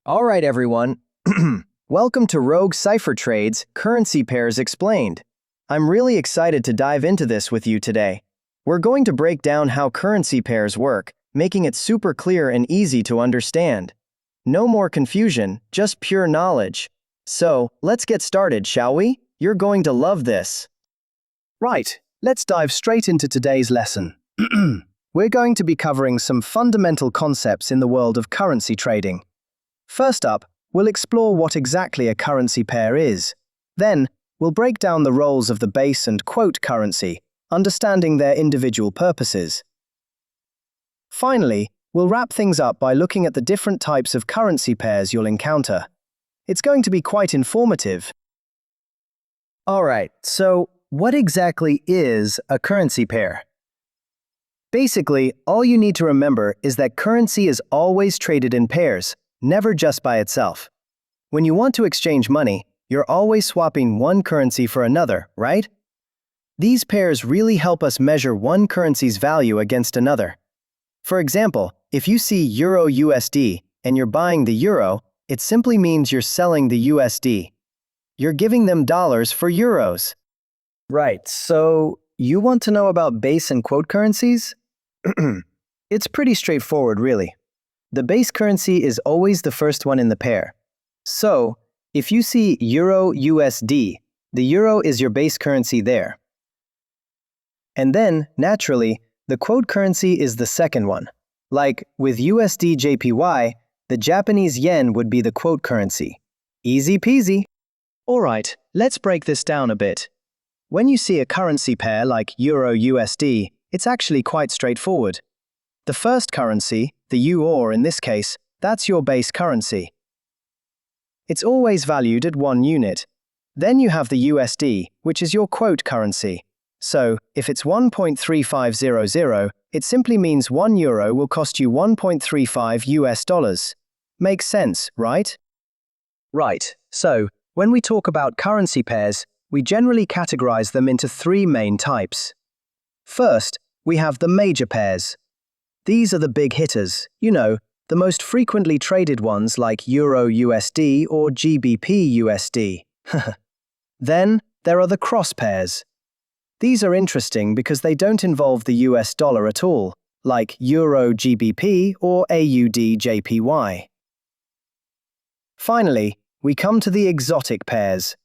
All right, everyone. Welcome to Rogue Cipher Trade's Currency Pairs Explained. I'm really excited to dive into this with you today. We're going to break down how currency pairs work, making it super clear and easy to understand. No more confusion, just pure knowledge. So, let's get started, shall we? You're going to love this. Right, let's dive straight into today's lesson. We're going to be covering some fundamental concepts in the world of currency trading. First up, we'll explore what exactly a currency pair is. Then, we'll break down the roles of the base and quote currency, understanding their individual purposes. Finally, we'll wrap things up by looking at the different types of currency pairs you'll encounter. It's going to be quite informative. All right, so what exactly is a currency pair? Basically, all you need to remember is that currency is always traded in pairs, never just by itself. When you want to exchange money, you're always swapping one currency for another, right? These pairs really help us measure one currency's value against another. For example, if you see Euro USD and you're buying the Euro, it simply means you're selling the USD. You're giving them dollars for euros. Right, so you want to know about base and quote currencies? It's pretty straightforward, really. The base currency is always the first one in the pair. So, if you see Euro USD, the euro is your base currency there. And then, naturally, the quote currency is the second one. Like, with USD JPY, the Japanese yen would be the quote currency. Easy peasy. Alright, let's break this down a bit. When you see a currency pair like Euro USD, it's actually quite straightforward. The first currency, the EUR in this case, that's your base currency. It's always valued at 1 unit. Then you have the USD, which is your quote currency. So, if it's 1.3500, it simply means 1 euro will cost you 1.35 US dollars. Makes sense, right? Right, so when we talk about currency pairs, we generally categorize them into 3 main types. First, we have the major pairs. These are the big hitters, the most frequently traded ones like Euro USD or GBP USD. Then, there are the cross pairs. These are interesting because they don't involve the US dollar at all, like Euro GBP or AUD JPY. Finally, we come to the exotic pairs.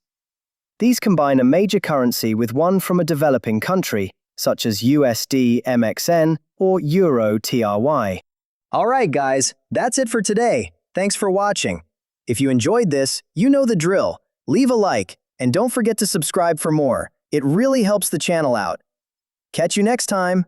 These combine a major currency with one from a developing country, such as USD MXN or Euro TRY. All right, guys, that's it for today. Thanks for watching. If you enjoyed this, you know the drill. Leave a like, and don't forget to subscribe for more. It really helps the channel out. Catch you next time.